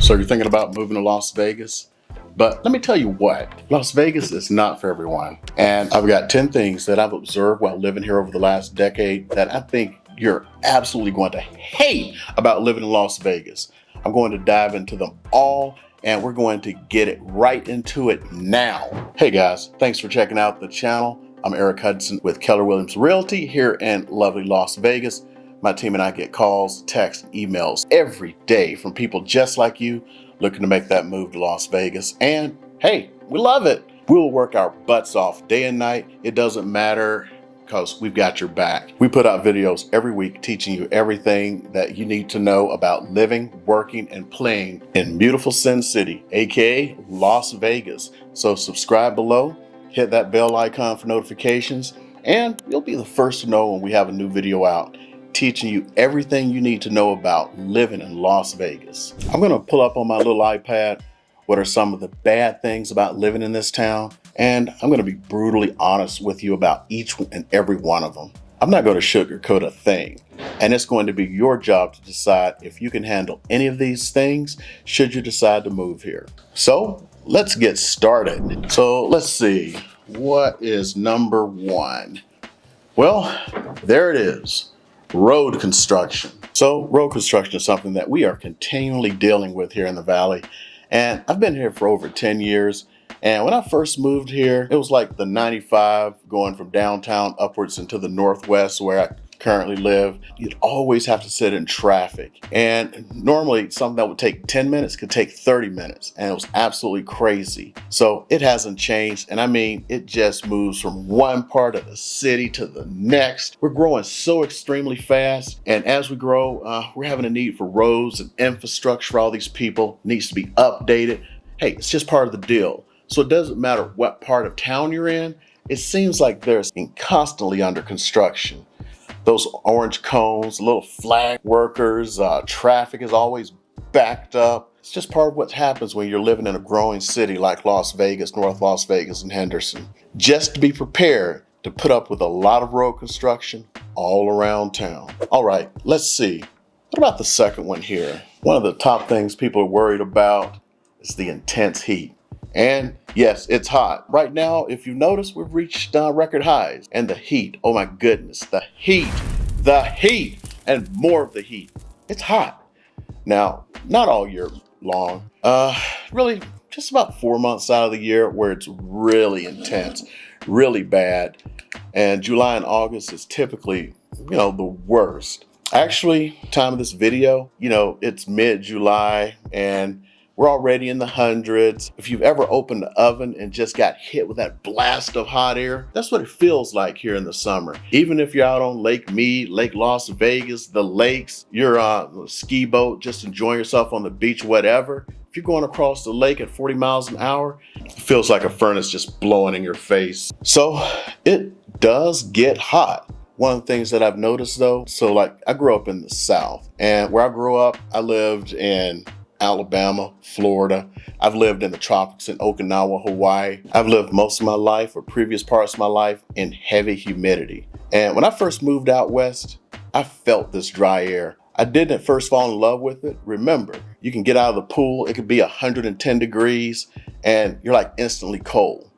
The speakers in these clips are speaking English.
So you're thinking about moving to Las Vegas? But let me tell you what, Las Vegas is not for everyone. And I've got 10 things that I've observed while living here over the last decade that I think you're absolutely going to hate about living in Las Vegas. I'm going to dive into them all, and we're going to get it right into it now. Hey guys, thanks for checking out the channel. I'm Eric Hudson with Keller Williams Realty here in lovely Las Vegas. My team and I get calls, texts, emails every day from people just like you looking to make that move to Las Vegas. And hey, we love it. We'll work our butts off day and night. It doesn't matter because we've got your back. We put out videos every week teaching you everything that you need to know about living, working, and playing in beautiful Sin City, aka Las Vegas. So subscribe below, hit that bell icon for notifications, and you'll be the first to know when we have a new video out, teaching you everything you need to know about living in Las Vegas. I'm going to pull up on my little iPad what are some of the bad things about living in this town, and I'm going to be brutally honest with you about each and every one of them. I'm not going to sugarcoat a thing, and it's going to be your job to decide if you can handle any of these things should you decide to move here. So let's get started. So let's see, what is number one? Well, there it is. Road construction. So road construction is something that we are continually dealing with here in the Valley. And I've been here for over 10 years. And when I first moved here, it was like the 95 going from downtown upwards into the northwest where I currently live. You'd always have to sit in traffic. And normally something that would take 10 minutes could take 30 minutes. And it was absolutely crazy. So it hasn't changed. And I mean, it just moves from one part of the city to the next. We're growing so extremely fast. And as we grow, we're having a need for roads and infrastructure for all these people. It needs to be updated. Hey, it's just part of the deal. So it doesn't matter what part of town you're in. It seems like there's constantly under construction. Those orange cones, little flag workers, traffic is always backed up. It's just part of what happens when you're living in a growing city like Las Vegas, North Las Vegas, and Henderson. Just to be prepared to put up with a lot of road construction all around town. All right, let's see. What about the second one here? One of the top things people are worried about is the intense heat. And yes, it's hot. Right now, if you notice, we've reached record highs. And the heat, oh my goodness, the heat, and more of the heat. It's hot. Now, not all year long. Really, just about 4 months out of the year where it's really intense, really bad. And July and August is typically, the worst. Actually, time of this video, it's mid-July and we're already in the hundreds. If you've ever opened the oven and just got hit with that blast of hot air, that's what it feels like here in the summer. Even if you're out on Lake Mead, Lake Las Vegas, the lakes, you're on a ski boat, just enjoying yourself on the beach, whatever. If you're going across the lake at 40 miles an hour, it feels like a furnace just blowing in your face. So it does get hot. One of the things that I've noticed though, so like I grew up in the South, and where I grew up, I lived in Alabama, Florida. I've lived in the tropics in Okinawa, Hawaii. I've lived most of my life, or previous parts of my life, in heavy humidity. And when I first moved out west, I felt this dry air. I didn't at first fall in love with it. Remember, you can get out of the pool, it could be 110 degrees, and you're like instantly cold.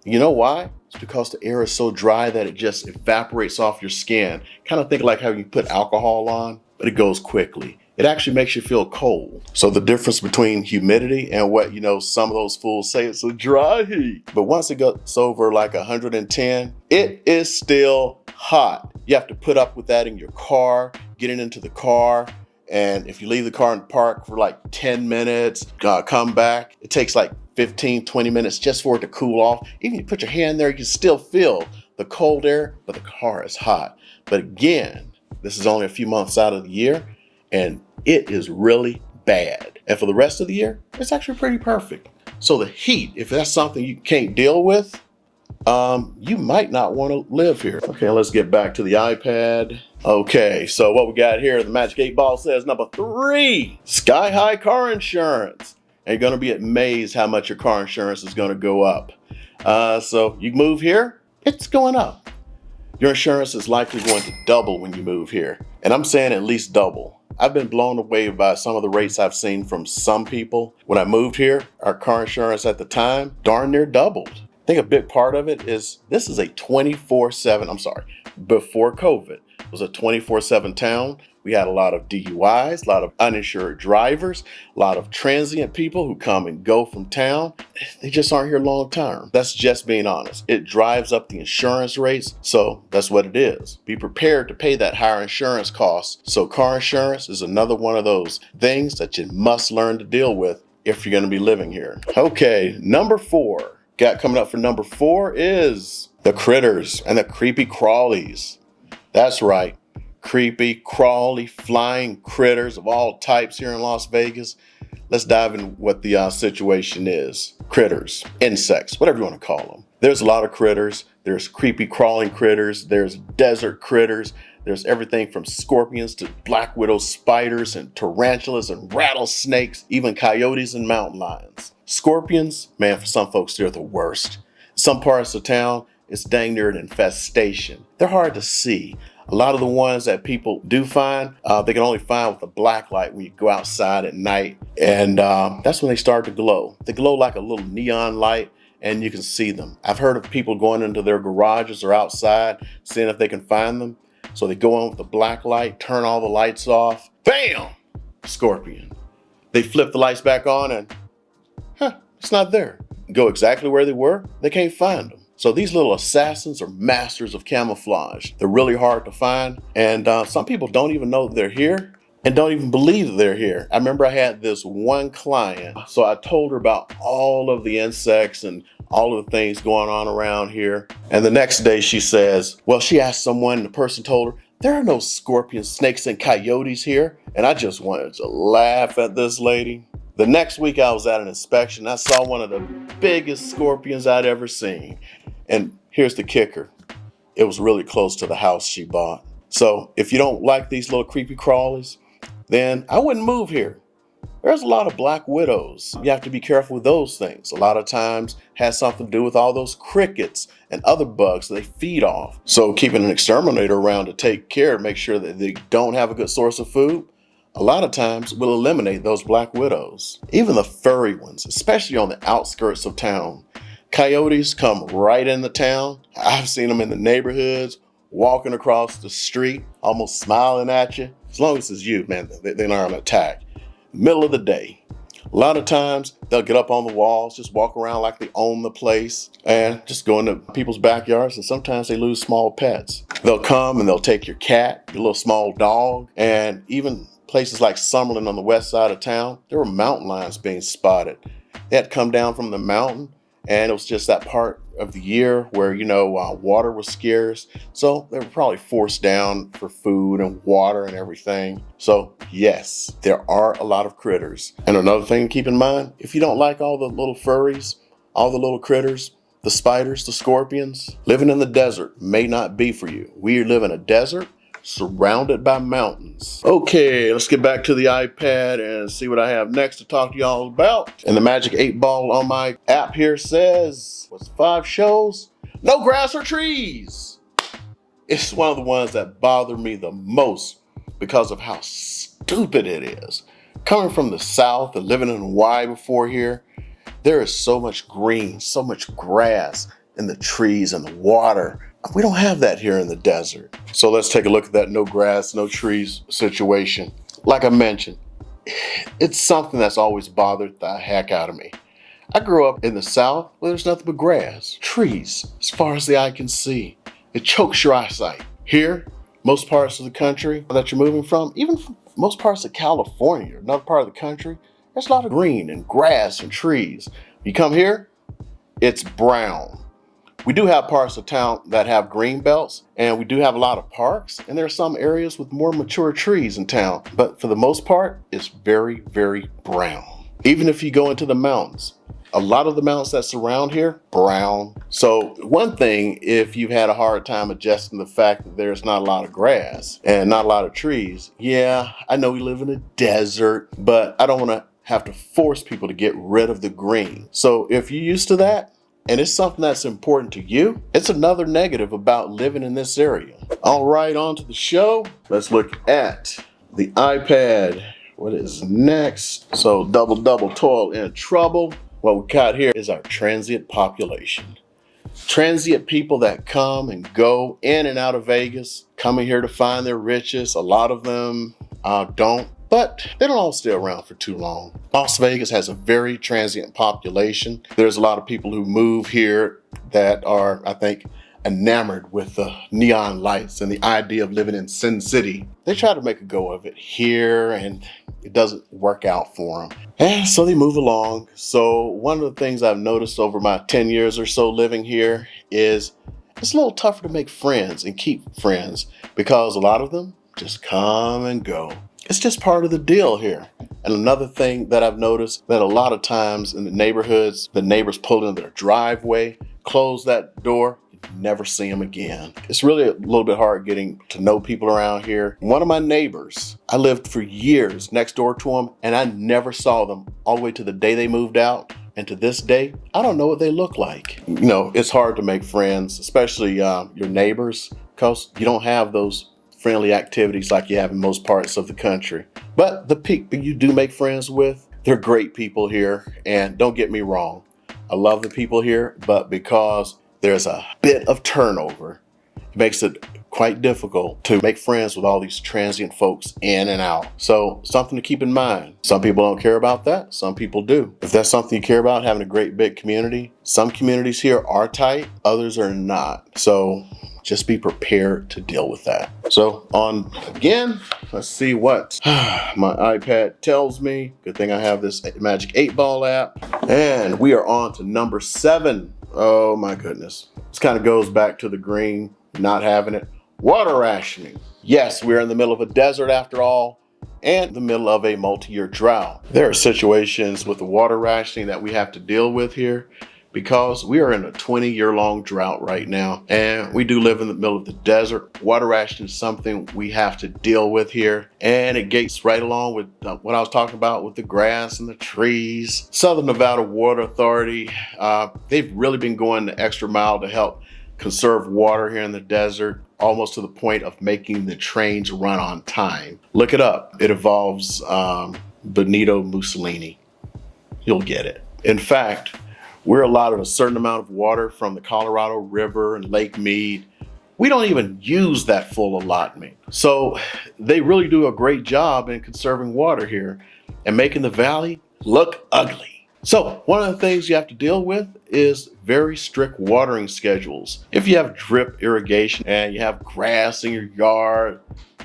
You know why? It's because the air is so dry that it just evaporates off your skin. Kind of think like how you put alcohol on, but it goes quickly. It actually makes you feel cold. So the difference between humidity and what, some of those fools say it's a dry heat. But once it gets over like 110, it is still hot. You have to put up with that in your car, getting into the car. And if you leave the car in park for like 10 minutes, come back, it takes like 15, 20 minutes just for it to cool off. Even if you put your hand there, you can still feel the cold air, but the car is hot. But again, this is only a few months out of the year, and it is really bad. And for the rest of the year, it's actually pretty perfect. So the heat, if that's something you can't deal with, you might not want to live here. Okay, let's get back to the iPad. Okay, so what we got here, the Magic 8 Ball says number 3, sky high car insurance. And you're gonna be amazed how much your car insurance is gonna go up. So you move here, it's going up. Your insurance is likely going to double when you move here. And I'm saying at least double. I've been blown away by some of the rates I've seen from some people. When I moved here, our car insurance at the time darn near doubled. I think a big part of it is this is a 24/7, before COVID, it was a 24/7 town. We had a lot of DUIs, a lot of uninsured drivers, a lot of transient people who come and go from town. They just aren't here long term. That's just being honest. It drives up the insurance rates, so that's what it is. Be prepared to pay that higher insurance cost. So car insurance is another one of those things that you must learn to deal with if you're going to be living here. Okay, number 4. Coming up for number 4 is the critters and the creepy crawlies. That's right. Creepy, crawly, flying critters of all types here in Las Vegas. Let's dive in what the situation is. Critters, insects, whatever you want to call them. There's a lot of critters. There's creepy, crawling critters. There's desert critters. There's everything from scorpions to black widow spiders and tarantulas and rattlesnakes, even coyotes and mountain lions. Scorpions, man, for some folks, they're the worst. Some parts of town, it's dang near an infestation. They're hard to see. A lot of the ones that people do find, they can only find with a black light when you go outside at night. And that's when they start to glow. They glow like a little neon light, and you can see them. I've heard of people going into their garages or outside, seeing if they can find them. So they go on with the black light, turn all the lights off. Bam! Scorpion. They flip the lights back on and, it's not there. Go exactly where they were, they can't find them. So these little assassins are masters of camouflage. They're really hard to find. And some people don't even know that they're here and don't even believe that they're here. I remember I had this one client. So I told her about all of the insects and all of the things going on around here. And the next day she says, well, she asked someone and the person told her, there are no scorpions, snakes, and coyotes here. And I just wanted to laugh at this lady. The next week I was at an inspection. I saw one of the biggest scorpions I'd ever seen. And here's the kicker. It was really close to the house she bought. So if you don't like these little creepy crawlies, then I wouldn't move here. There's a lot of black widows. You have to be careful with those things. A lot of times has something to do with all those crickets and other bugs they feed off. So keeping an exterminator around to take care, make sure that they don't have a good source of food, a lot of times will eliminate those black widows. Even the furry ones, especially on the outskirts of town. Coyotes come right in the town. I've seen them in the neighborhoods, walking across the street, almost smiling at you. As long as it's you, man, they're not an attack. Middle of the day. A lot of times they'll get up on the walls, just walk around like they own the place and just go into people's backyards, and sometimes they lose small pets. They'll come and they'll take your cat, your little small dog, and even places like Summerlin on the west side of town, there were mountain lions being spotted. They had come down from the mountain, and it was just that part of the year where, water was scarce. So they were probably forced down for food and water and everything. So yes, there are a lot of critters. And another thing to keep in mind, if you don't like all the little furries, all the little critters, the spiders, the scorpions, living in the desert may not be for you. We live in a desert surrounded by mountains. Okay, let's get back to the iPad and see what I have next to talk to y'all about. And the magic 8 ball on my app here says, what's 5 shows? No grass or trees. It's one of the ones that bother me the most because of how stupid it is. Coming from the South and living in Hawaii before here, there is so much green, so much grass in the trees and the water. We don't have that here in the desert. So let's take a look at that no grass, no trees situation. Like I mentioned, it's something that's always bothered the heck out of me. I grew up in the South where there's nothing but grass, trees, as far as the eye can see. It chokes your eyesight. Here, most parts of the country that you're moving from, even from most parts of California, another part of the country, there's a lot of green and grass and trees. You come here, it's brown. We do have parts of town that have green belts, and we do have a lot of parks, and there are some areas with more mature trees in town. But for the most part, it's very, very brown. Even if you go into the mountains, a lot of the mountains that surround here, brown. So one thing, if you've had a hard time adjusting the fact that there's not a lot of grass and not a lot of trees, yeah, I know we live in a desert, but I don't want to have to force people to get rid of the green. So if you're used to that, and it's something that's important to you, it's another negative about living in this area. All right, on to the show. Let's look at the iPad. What is next? So double toil in trouble. What we got here is our transient population. Transient people that come and go in and out of Vegas, coming here to find their riches. A lot of them don't, but they don't all stay around for too long. Las Vegas has a very transient population. There's a lot of people who move here that are, I think, enamored with the neon lights and the idea of living in Sin City. They try to make a go of it here and it doesn't work out for them. And so they move along. So one of the things I've noticed over my 10 years or so living here is it's a little tougher to make friends and keep friends because a lot of them just come and go. It's just part of the deal here. And another thing that I've noticed that a lot of times in the neighborhoods, the neighbors pull into their driveway, close that door, never see them again. It's really a little bit hard getting to know people around here. One of my neighbors, I lived for years next door to them and I never saw them all the way to the day they moved out. And to this day, I don't know what they look like. You know, it's hard to make friends, especially your neighbors, because you don't have those friendly activities like you have in most parts of the country. But the people you do make friends with, they're great people here. And don't get me wrong, I love the people here, but because there's a bit of turnover, it makes it quite difficult to make friends with all these transient folks in and out. So something to keep in mind. Some people don't care about that. Some people do. If that's something you care about, having a great big community, some communities here are tight, others are not. So just be prepared to deal with that. So on again, let's see what my iPad tells me. Good thing I have this Magic 8-Ball app. And we are on to number 7. Oh my goodness. This kind of goes back to the green, not having it. Water rationing. Yes, we're in the middle of a desert after all, and the middle of a multi-year drought. There are situations with the water rationing that we have to deal with here because we are in a 20-year-long drought right now, and we do live in the middle of the desert. Water rationing is something we have to deal with here, and it gets right along with what I was talking about with the grass and the trees. Southern Nevada Water Authority, they've really been going the extra mile to help conserve water here in the desert, almost to the point of making the trains run on time. Look it up. It involves Benito Mussolini. You'll get it. In fact, we're allotted a certain amount of water from the Colorado River and Lake Mead. We don't even use that full allotment. So they really do a great job in conserving water here and making the valley look ugly. So one of the things you have to deal with is very strict watering schedules. If you have drip irrigation and you have grass in your yard,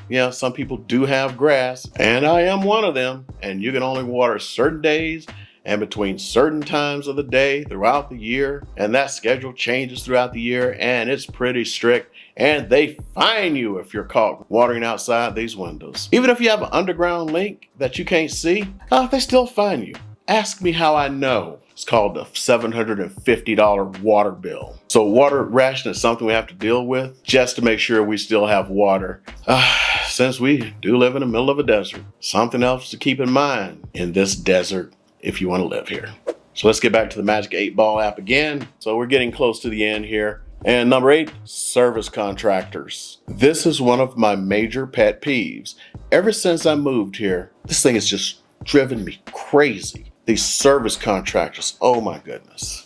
yeah, some people do have grass, and I am one of them, and you can only water certain days and between certain times of the day throughout the year, and that schedule changes throughout the year, and it's pretty strict, and they fine you if you're caught watering outside these windows. Even if you have an underground link that you can't see, they still fine you. Ask me how I know. It's called the $750 water bill. So water ration is something we have to deal with just to make sure we still have water. Since we do live in the middle of a desert, something else to keep in mind in this desert if you want to live here. So let's get back to the Magic 8-Ball app again. So we're getting close to the end here. And number 8, service contractors. This is one of my major pet peeves. Ever since I moved here, this thing has just driven me crazy. These service contractors, oh my goodness.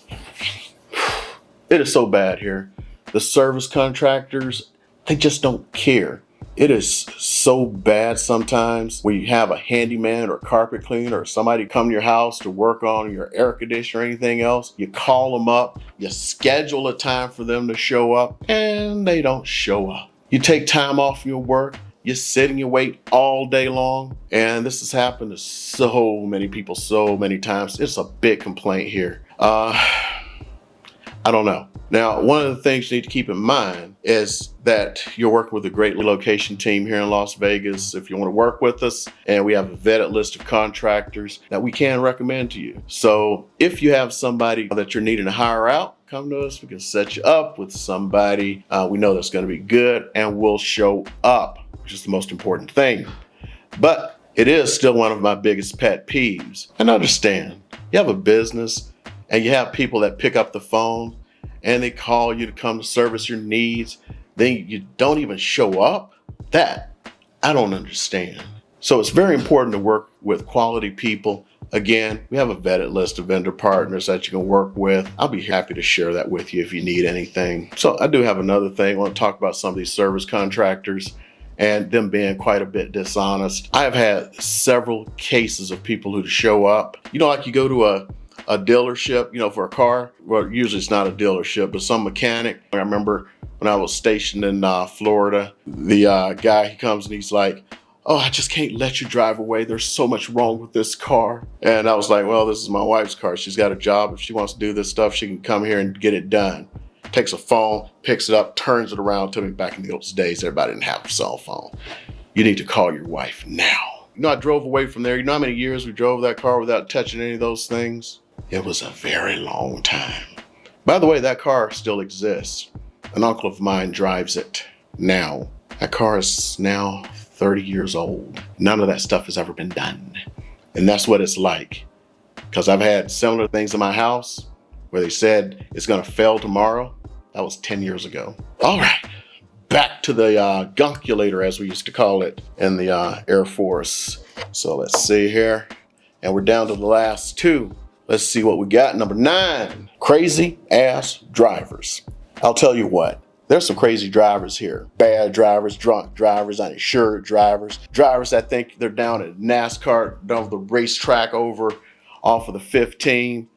It is so bad here. The service contractors, they just don't care. It is so bad sometimes when you have a handyman or carpet cleaner or somebody come to your house to work on your air conditioner or anything else. You call them up, you schedule a time for them to show up, and they don't show up. You take time off your work, you sit and you wait all day long, and this has happened to so many people so many times. It's a big complaint here. I don't know. Now, one of the things you need to keep in mind is that you're working with a great location team here in Las Vegas. If you want to work with us, and we have a vetted list of contractors that we can recommend to you. So if you have somebody that you're needing to hire out, come to us. We can set you up with somebody we know that's going to be good and will show up, which is the most important thing. But it is still one of my biggest pet peeves. And understand, you have a business and you have people that pick up the phone and they call you to come to service your needs, then you don't even show up. That I don't understand. So it's very important to work with quality people. Again, we have a vetted list of vendor partners that you can work with. I'll be happy to share that with you if you need anything. So I do have another thing. I want to talk about some of these service contractors and them being quite a bit dishonest. I have had several cases of people who show up. You know, like you go to a dealership, you know, for a car. Well, usually it's not a dealership, but some mechanic. I remember when I was stationed in Florida, the guy, he comes and he's like, "Oh, I just can't let you drive away. There's so much wrong with this car." And I was like, "Well, this is my wife's car. She's got a job. If she wants to do this stuff, she can come here and get it done." Takes a phone, picks it up, turns it around to me. Back in those days, everybody didn't have a cell phone. "You need to call your wife now." You know, I drove away from there. You know how many years we drove that car without touching any of those things? It was a very long time. By the way, that car still exists. An uncle of mine drives it now. That car is now 30 years old. None of that stuff has ever been done. And that's what it's like. Because I've had similar things in my house where they said it's going to fail tomorrow. That was 10 years ago. All right, back to the gunkulator, as we used to call it in the Air Force. So let's see here. And we're down to the last two. Let's see what we got. Number 9, crazy ass drivers. I'll tell you what. There's some crazy drivers here. Bad drivers, drunk drivers, uninsured drivers, drivers that think they're down at NASCAR, down the racetrack over off of the 15.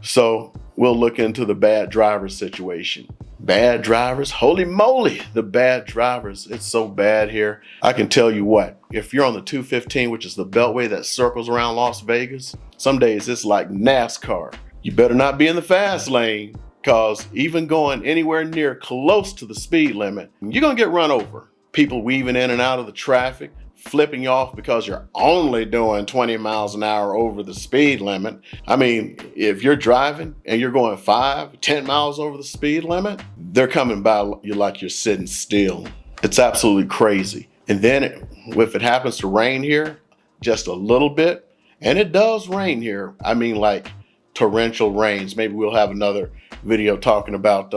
So we'll look into the bad driver situation. Bad drivers, holy moly, the bad drivers. It's so bad here. I can tell you what, if you're on the 215, which is the beltway that circles around Las Vegas, some days it's like NASCAR. You better not be in the fast lane, because even going anywhere near close to the speed limit, you're going to get run over. People weaving in and out of the traffic, flipping you off because you're only doing 20 miles an hour over the speed limit. I mean, if you're driving and you're going 5, 10 miles over the speed limit, they're coming by you like you're sitting still. It's absolutely crazy. And then if it happens to rain here just a little bit, and it does rain here, I mean like torrential rains. Maybe we'll have another video talking about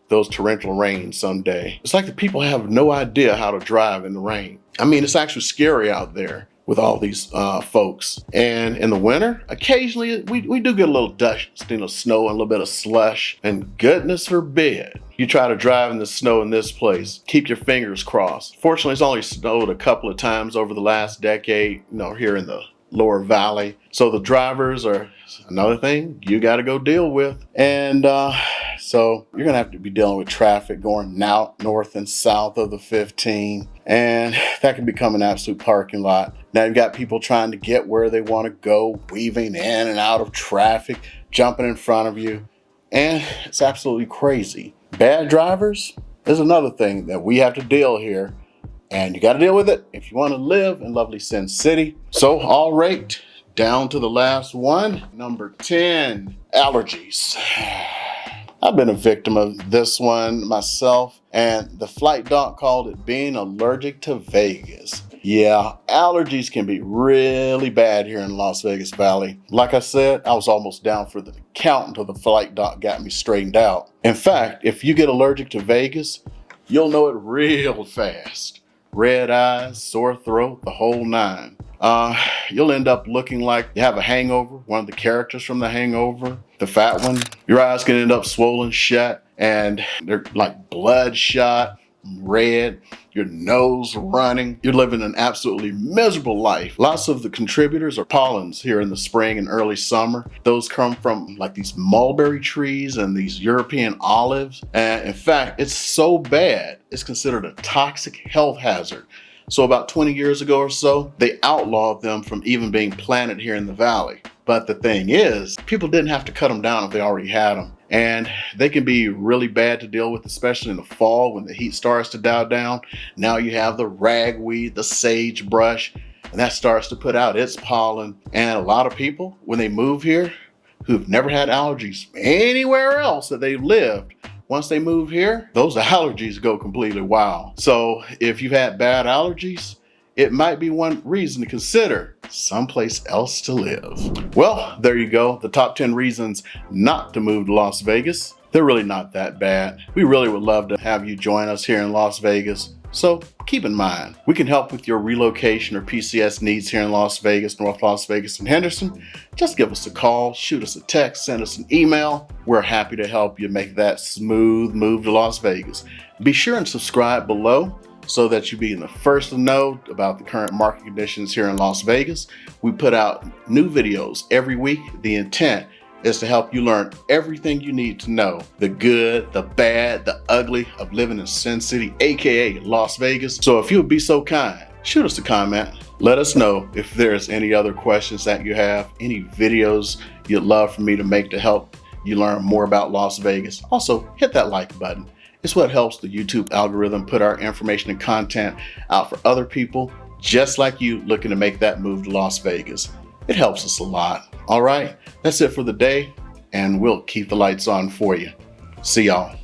those torrential rains someday. It's like the people have no idea how to drive in the rain. I mean, it's actually scary out there with all these folks. And in the winter, occasionally we do get a little dusting of snow and a little bit of slush. And goodness forbid you try to drive in the snow in this place. Keep your fingers crossed. Fortunately, it's only snowed a couple of times over the last decade, you know, here in the lower valley. So the drivers are another thing you got to go deal with. And so you're going to have to be dealing with traffic going now north and south of the 15. And that can become an absolute parking lot. Now you've got people trying to get where they want to go, weaving in and out of traffic, jumping in front of you. And it's absolutely crazy. Bad drivers is another thing that we have to deal here. And you got to deal with it if you want to live in lovely Sin City. So, all right, down to the last one. Number 10, allergies. I've been a victim of this one myself, and the flight doc called it being allergic to Vegas. Yeah, allergies can be really bad here in Las Vegas Valley. Like I said, I was almost down for the count until the flight doc got me straightened out. In fact, if you get allergic to Vegas, you'll know it real fast. Red eyes, sore throat, the whole 9. You'll end up looking like you have a hangover, one of the characters from The Hangover, the fat one. Your eyes can end up swollen shut and they're like bloodshot, red, your nose running. You're living an absolutely miserable life. Lots of the contributors are pollens here in the spring and early summer. Those come from like these mulberry trees and these European olives. And in fact, it's so bad, it's considered a toxic health hazard. So about 20 years ago or so, they outlawed them from even being planted here in the valley. But the thing is, people didn't have to cut them down if they already had them. And they can be really bad to deal with, especially in the fall when the heat starts to die down. Now you have the ragweed, the sagebrush, and that starts to put out its pollen. And a lot of people, when they move here, who've never had allergies anywhere else that they've lived, once they move here, those allergies go completely wild. So if you've had bad allergies, it might be one reason to consider someplace else to live. Well, there you go. The top 10 reasons not to move to Las Vegas. They're really not that bad. We really would love to have you join us here in Las Vegas. So keep in mind, we can help with your relocation or PCS needs here in Las Vegas, North Las Vegas, and Henderson. Just give us a call, shoot us a text, send us an email. We're happy to help you make that smooth move to Las Vegas. Be sure and subscribe below so that you'll be the first to know about the current market conditions here in Las Vegas. We put out new videos every week. The intent is to help you learn everything you need to know, the good, the bad, the ugly of living in Sin City, aka Las Vegas. So if you would be so kind, shoot us a comment. Let us know if there's any other questions that you have, any videos you'd love for me to make to help you learn more about Las Vegas. Also, hit that like button. It's what helps the YouTube algorithm put our information and content out for other people just like you looking to make that move to Las Vegas. It helps us a lot. All right, that's it for the day, and we'll keep the lights on for you. See y'all.